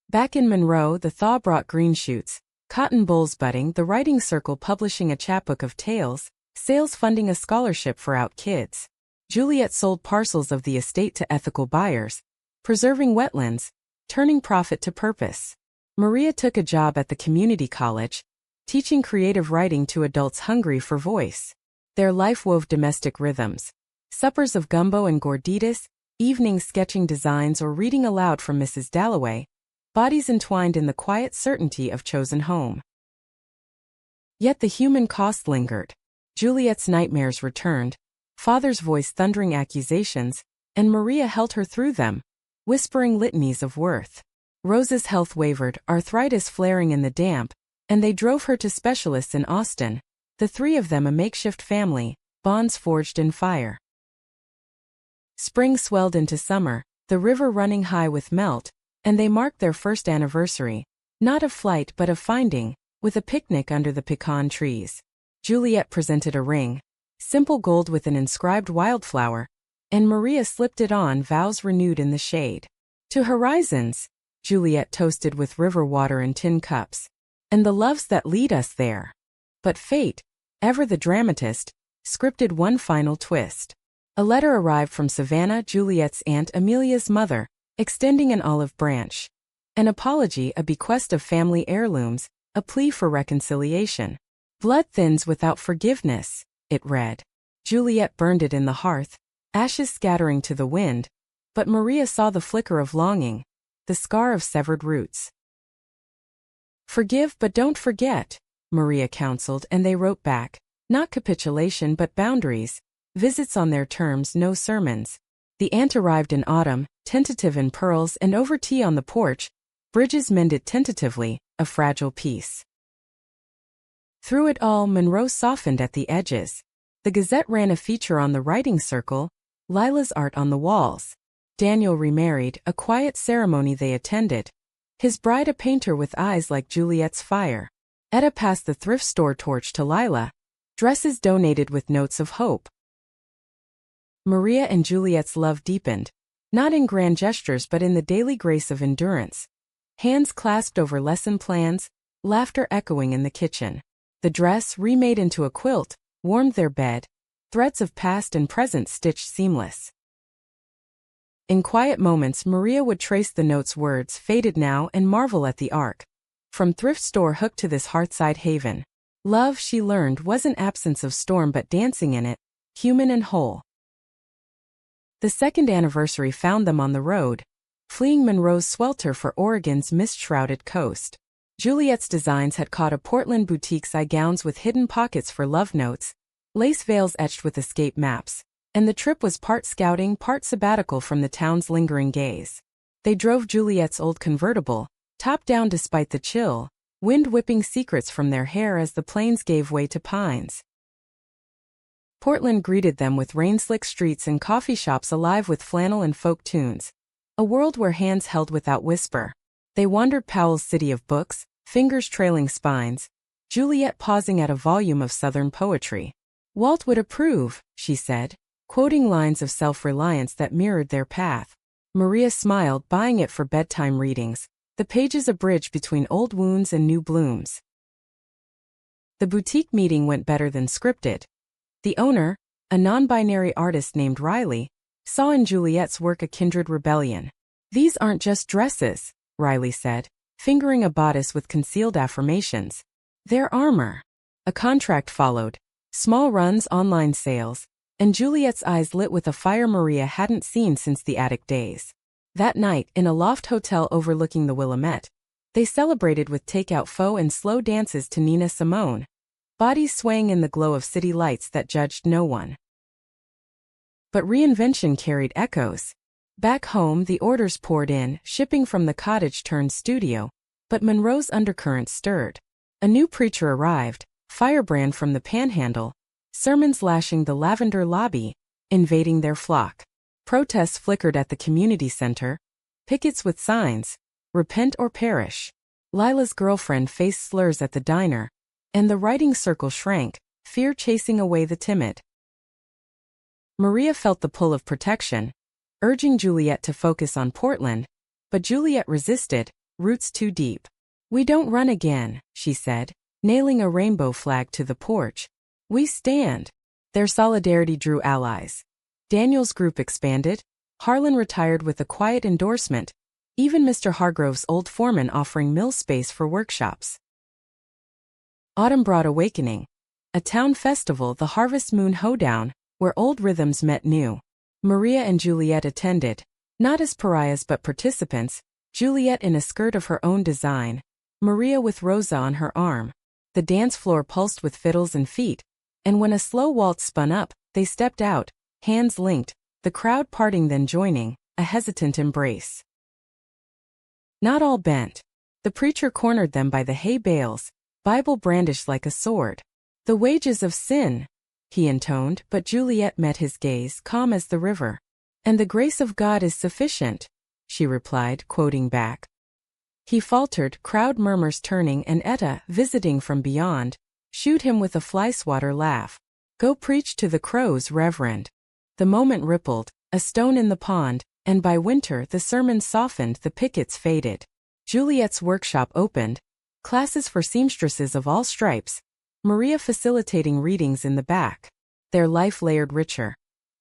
Back in Monroe, the thaw brought green shoots, cotton bolls budding, the writing circle publishing a chapbook of tales, sales funding a scholarship for out kids. Juliet sold parcels of the estate to ethical buyers, preserving wetlands, turning profit to purpose. Maria took a job at the community college, teaching creative writing to adults hungry for voice. Their life wove domestic rhythms. Suppers of gumbo and gorditas, evenings sketching designs or reading aloud from Mrs. Dalloway, bodies entwined in the quiet certainty of chosen home. Yet the human cost lingered. Juliet's nightmares returned, father's voice thundering accusations, and Maria held her through them, whispering litanies of worth. Rosa's health wavered, arthritis flaring in the damp, and they drove her to specialists in Austin, the three of them a makeshift family, bonds forged in fire. Spring swelled into summer, the river running high with melt, and they marked their first anniversary, not of flight but of finding, with a picnic under the pecan trees. Juliet presented a ring, simple gold with an inscribed wildflower, and Maria slipped it on, vows renewed in the shade. To horizons, Juliet toasted with river water in tin cups, and the loves that lead us there. But fate, ever the dramatist, scripted one final twist. A letter arrived from Savannah, Juliet's aunt, Amelia's mother, extending an olive branch. An apology, a bequest of family heirlooms, a plea for reconciliation. "Blood thins without forgiveness," it read. Juliet burned it in the hearth, ashes scattering to the wind, but Maria saw the flicker of longing, the scar of severed roots. "Forgive but don't forget," Maria counseled, and they wrote back. Not capitulation but boundaries, visits on their terms, no sermons. The aunt arrived in autumn, tentative in pearls, and over tea on the porch, bridges mended tentatively, a fragile peace. Through it all, Monroe softened at the edges. The Gazette ran a feature on the writing circle, Lila's art on the walls. Daniel remarried, a quiet ceremony they attended. His bride a painter with eyes like Juliet's fire. Etta passed the thrift store torch to Lila, dresses donated with notes of hope. Maria and Juliet's love deepened, Not in grand gestures but in the daily grace of endurance. Hands clasped over lesson plans, laughter echoing in the kitchen. The dress, remade into a quilt, warmed their bed, threads of past and present stitched seamless. In quiet moments Maria would trace the note's words, faded now, and marvel at the arc. From thrift store hook to this hearthside haven. Love, she learned, wasn't absence of storm but dancing in it, human and whole. The second anniversary found them on the road, fleeing Monroe's swelter for Oregon's mist-shrouded coast. Juliet's designs had caught a Portland boutique's eye gowns with hidden pockets for love notes, lace veils etched with escape maps, and the trip was part scouting, part sabbatical from the town's lingering gaze. They drove Juliet's old convertible, top down despite the chill, wind whipping secrets from their hair as the plains gave way to pines. Portland greeted them with rain-slick streets and coffee shops alive with flannel and folk tunes. A world where hands held without whisper. They wandered Powell's city of books, fingers trailing spines, Juliet pausing at a volume of Southern poetry. Walt would approve, she said, quoting lines of self-reliance that mirrored their path. Maria smiled, buying it for bedtime readings, the pages a bridge between old wounds and new blooms. The boutique meeting went better than scripted. The owner, a non-binary artist named Riley, saw in Juliet's work a kindred rebellion. "These aren't just dresses," Riley said, fingering a bodice with concealed affirmations. "They're armor." A contract followed, small runs, online sales, and Juliet's eyes lit with a fire Maria hadn't seen since the attic days. That night, in a loft hotel overlooking the Willamette, they celebrated with takeout pho and slow dances to Nina Simone, bodies swaying in the glow of city lights that judged no one. But reinvention carried echoes. Back home, the orders poured in, shipping from the cottage turned studio, but Monroe's undercurrent stirred. A new preacher arrived, firebrand from the Panhandle, sermons lashing the lavender lobby, invading their flock. Protests flickered at the community center, pickets with signs, "Repent or perish." Lila's girlfriend faced slurs at the diner, and the writing circle shrank, fear chasing away the timid. Maria felt the pull of protection, urging Juliet to focus on Portland, but Juliet resisted, roots too deep. "We don't run again," she said, nailing a rainbow flag to the porch. "We stand." Their solidarity drew allies. Daniel's group expanded, Harlan retired with a quiet endorsement, even Mr. Hargrove's old foreman offering mill space for workshops. Autumn brought awakening. A town festival, the Harvest Moon Hoedown, where old rhythms met new. Maria and Juliet attended, not as pariahs but participants, Juliet in a skirt of her own design, Maria with Rosa on her arm. The dance floor pulsed with fiddles and feet, and when a slow waltz spun up, they stepped out, hands linked, the crowd parting then joining, a hesitant embrace. Not all bent. The preacher cornered them by the hay bales, Bible brandished like a sword. "The wages of sin," he intoned, but Juliet met his gaze, calm as the river. "And the grace of God is sufficient," she replied, quoting back. He faltered, crowd murmurs turning, and Etta, visiting from beyond, shooed him with a fly-swatter laugh. "Go preach to the crows, Reverend." The moment rippled, a stone in the pond, and by winter the sermon softened, the pickets faded. Juliet's workshop opened, classes for seamstresses of all stripes, Maria facilitating readings in the back. Their life layered richer.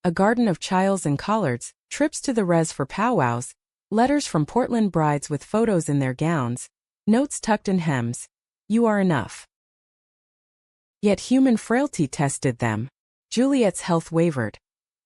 A garden of chiles and collards, trips to the res for powwows, letters from Portland brides with photos in their gowns, notes tucked in hems. "You are enough." Yet human frailty tested them. Juliet's health wavered.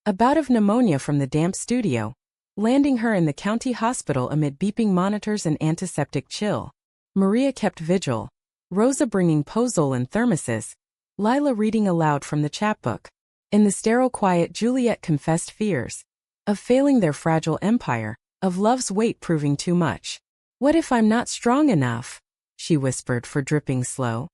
A bout of pneumonia from the damp studio, landing her in the county hospital amid beeping monitors and antiseptic chill. Maria kept vigil, Rosa bringing pozole thermoses, Lila reading aloud from the chapbook. In the sterile quiet, Juliet confessed fears of failing their fragile empire, of love's weight proving too much. "What if I'm not strong enough?" she whispered for dripping slow.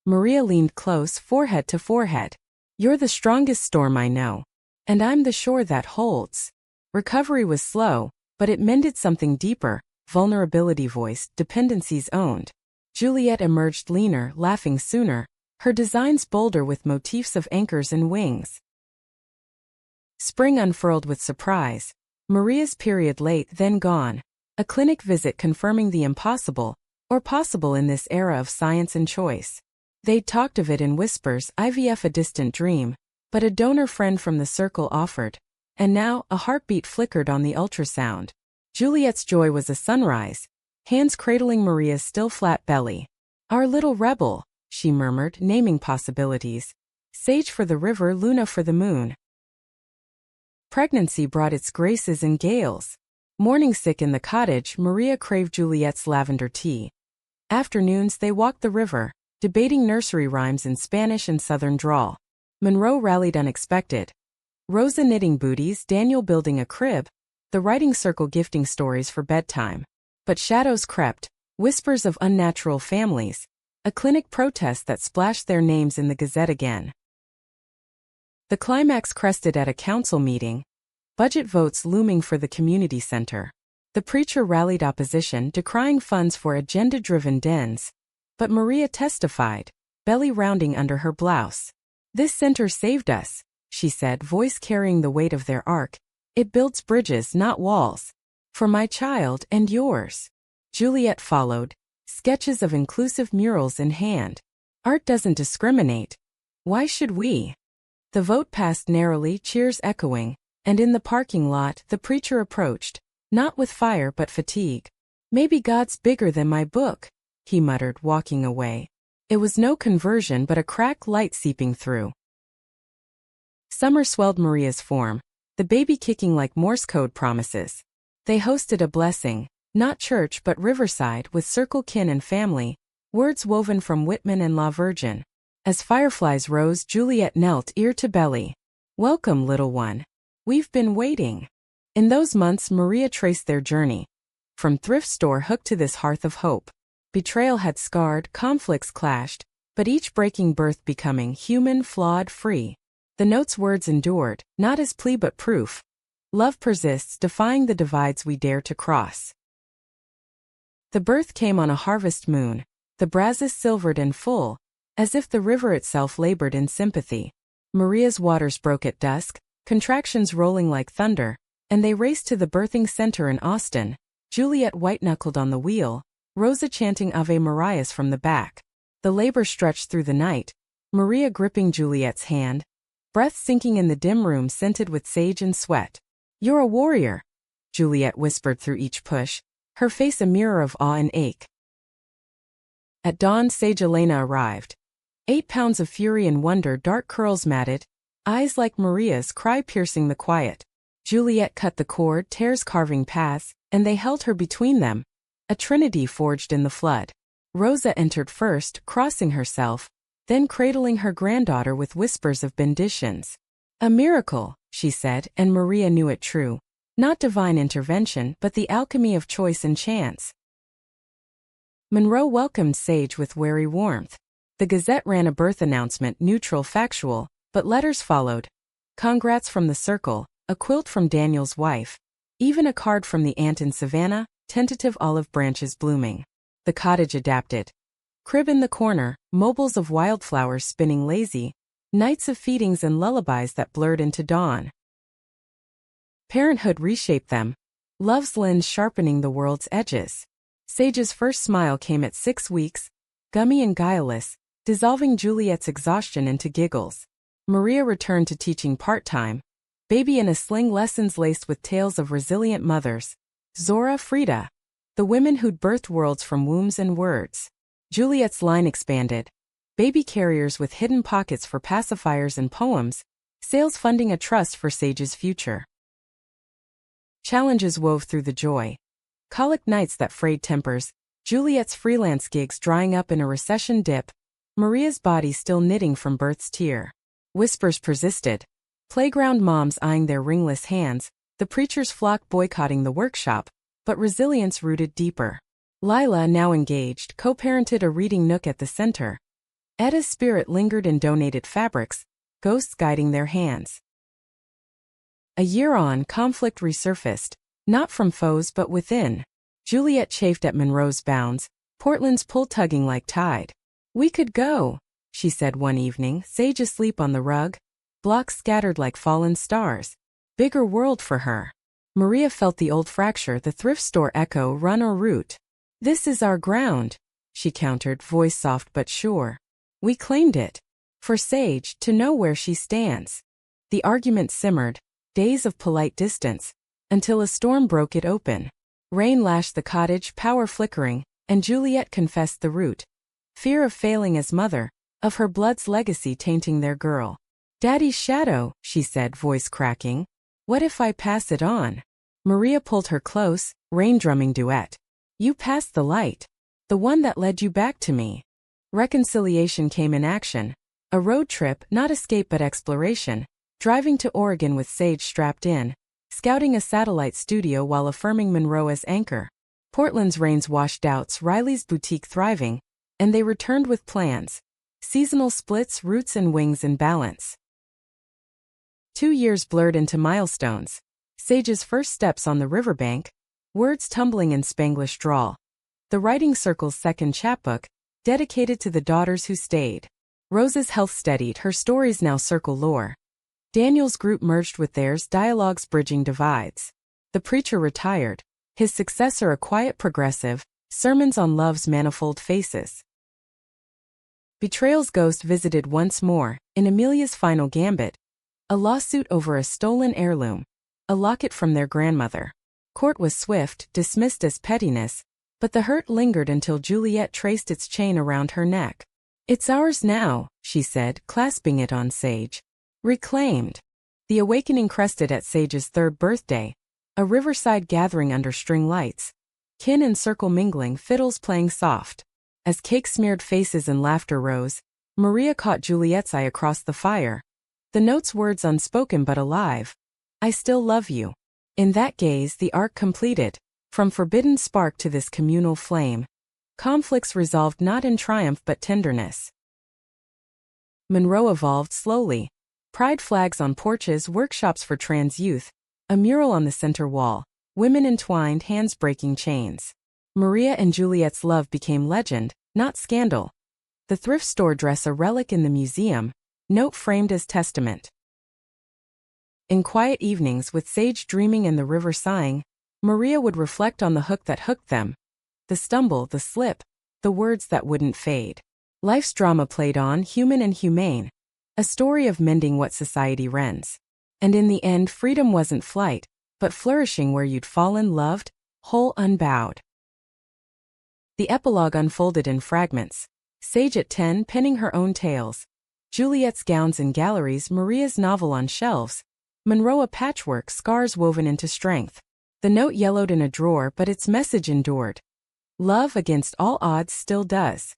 Maria leaned close, forehead to forehead. "You're the strongest storm I know. And I'm the shore that holds." Recovery was slow, but it mended something deeper, vulnerability voiced, dependencies owned. Juliet emerged leaner, laughing sooner, her designs bolder with motifs of anchors and wings. Spring unfurled with surprise. Maria's period late, then gone. A clinic visit confirming the impossible, or possible in this era of science and choice. They'd talked of it in whispers, IVF a distant dream, but a donor friend from the circle offered. And now, a heartbeat flickered on the ultrasound. Juliet's joy was a sunrise, hands cradling Maria's still flat belly. Our little rebel, she murmured, naming possibilities. Sage for the river, Luna for the moon. Pregnancy brought its graces and gales. Morning sick in the cottage, Maria craved Juliet's lavender tea. Afternoons they walked the river, debating nursery rhymes in Spanish and Southern drawl. Monroe rallied unexpected. Rosa knitting booties, Daniel building a crib, the writing circle gifting stories for bedtime. But shadows crept, whispers of unnatural families, a clinic protest that splashed their names in the Gazette again. The climax crested at a council meeting, budget votes looming for the community center. The preacher rallied opposition, decrying funds for agenda-driven dens. But Maria testified, belly rounding under her blouse. This center saved us, she said, voice carrying the weight of their arc. It builds bridges, not walls. For my child and yours. Juliet followed, sketches of inclusive murals in hand. Art doesn't discriminate. Why should we? The vote passed narrowly, cheers echoing, and in the parking lot the preacher approached, not with fire but fatigue. Maybe God's bigger than my book, he muttered, walking away. It was no conversion but a cracked light seeping through. Summer swelled Maria's form, the baby kicking like Morse code promises. They hosted a blessing, not church but riverside with circle kin and family, words woven from Whitman and La Virgin. As fireflies rose, Juliet knelt ear to belly. Welcome, little one. We've been waiting. In those months Maria traced their journey. From thrift store hooked to this hearth of hope. Betrayal had scarred, conflicts clashed, but each breaking birth becoming human, flawed, free. The note's words endured, not as plea but proof. Love persists, defying the divides we dare to cross. The birth came on a harvest moon, the brasses silvered and full, as if the river itself labored in sympathy. Maria's waters broke at dusk, contractions rolling like thunder, and they raced to the birthing center in Austin, Juliet white-knuckled on the wheel, Rosa chanting Ave Marias from the back. The labor stretched through the night, Maria gripping Juliet's hand, breath sinking in the dim room scented with sage and sweat. You're a warrior, Juliet whispered through each push, her face a mirror of awe and ache. At dawn Sage Elena arrived. 8 pounds of fury and wonder, dark curls matted, eyes like Maria's, cry piercing the quiet. Juliet cut the cord, tears carving paths, and they held her between them, a trinity forged in the flood. Rosa entered first, crossing herself, then cradling her granddaughter with whispers of benedictions. A miracle, she said, and Maria knew it true. Not divine intervention, but the alchemy of choice and chance. Monroe welcomed Sage with wary warmth. The Gazette ran a birth announcement, neutral, factual, but letters followed. Congrats from the circle, a quilt from Daniel's wife, even a card from the aunt in Savannah, tentative olive branches blooming. The cottage adapted. Crib in the corner, mobiles of wildflowers spinning lazy, nights of feedings and lullabies that blurred into dawn. Parenthood reshaped them, love's lens sharpening the world's edges. Sage's first smile came at 6 weeks, gummy and guileless, dissolving Juliet's exhaustion into giggles. Maria returned to teaching part-time, baby in a sling, lessons laced with tales of resilient mothers. Zora, Frida, the women who'd birthed worlds from wombs and words. Juliet's line expanded. Baby carriers with hidden pockets for pacifiers and poems, sales funding a trust for Sage's future. Challenges wove through the joy. Colic nights that frayed tempers, Juliet's freelance gigs drying up in a recession dip, Maria's body still knitting from birth's tear. Whispers persisted. Playground moms eyeing their ringless hands, the preacher's flock boycotting the workshop, but resilience rooted deeper. Lila, now engaged, co-parented a reading nook at the center. Etta's spirit lingered in donated fabrics, ghosts guiding their hands. A year on, conflict resurfaced, not from foes but within. Juliet chafed at Monroe's bounds, Portland's pull tugging like tide. We could go, she said one evening, Sage asleep on the rug, blocks scattered like fallen stars. Bigger world for her. Maria felt the old fracture the thrift store echo run or root. This is our ground, she countered, voice soft but sure. We claimed it. For Sage to know where she stands. The argument simmered, days of polite distance, until a storm broke it open. Rain lashed the cottage, power flickering, and Juliet confessed the root. Fear of failing as mother, of her blood's legacy tainting their girl. Daddy's shadow, she said, voice cracking. What if I pass it on? Maria pulled her close, rain-drumming duet. You passed the light. The one that led you back to me. Reconciliation came in action. A road trip, not escape but exploration. Driving to Oregon with Sage strapped in. Scouting a satellite studio while affirming Monroe as anchor. Portland's rains washed doubts, Riley's boutique thriving. And they returned with plans. Seasonal splits, roots and wings in balance. 2 years blurred into milestones. Sage's first steps on the riverbank. Words tumbling in Spanglish drawl. The writing circle's second chapbook, dedicated to the daughters who stayed. Rose's health steadied, her stories now circle lore. Daniel's group merged with theirs, dialogues bridging divides. The preacher retired. His successor a quiet progressive, sermons on love's manifold faces. Betrayal's ghost visited once more, in Amelia's final gambit. A lawsuit over a stolen heirloom. A locket from their grandmother. Court was swift, dismissed as pettiness, but the hurt lingered until Juliet traced its chain around her neck. It's ours now, she said, clasping it on Sage. Reclaimed. The awakening crested at Sage's 3rd birthday. A riverside gathering under string lights. Kin and circle mingling, fiddles playing soft. As cake-smeared faces and laughter rose, Maria caught Juliet's eye across the fire. The note's words unspoken but alive. I still love you. In that gaze the arc completed. From forbidden spark to this communal flame. Conflicts resolved not in triumph but tenderness. Monroe evolved slowly. Pride flags on porches, workshops for trans youth. A mural on the center wall. Women entwined, hands breaking chains. Maria and Juliet's love became legend, not scandal. The thrift store dress a relic in the museum. Note framed as testament. In quiet evenings with Sage dreaming and the river sighing, Maria would reflect on the hook that hooked them. The stumble, the slip, the words that wouldn't fade. Life's drama played on, human and humane. A story of mending what society rends. And in the end, freedom wasn't flight, but flourishing where you'd fallen loved, whole unbowed. The epilogue unfolded in fragments. Sage at 10 penning her own tales. Juliet's gowns in galleries, Maria's novel on shelves. Monroe a patchwork, scars woven into strength. The note yellowed in a drawer but its message endured. Love against all odds still does.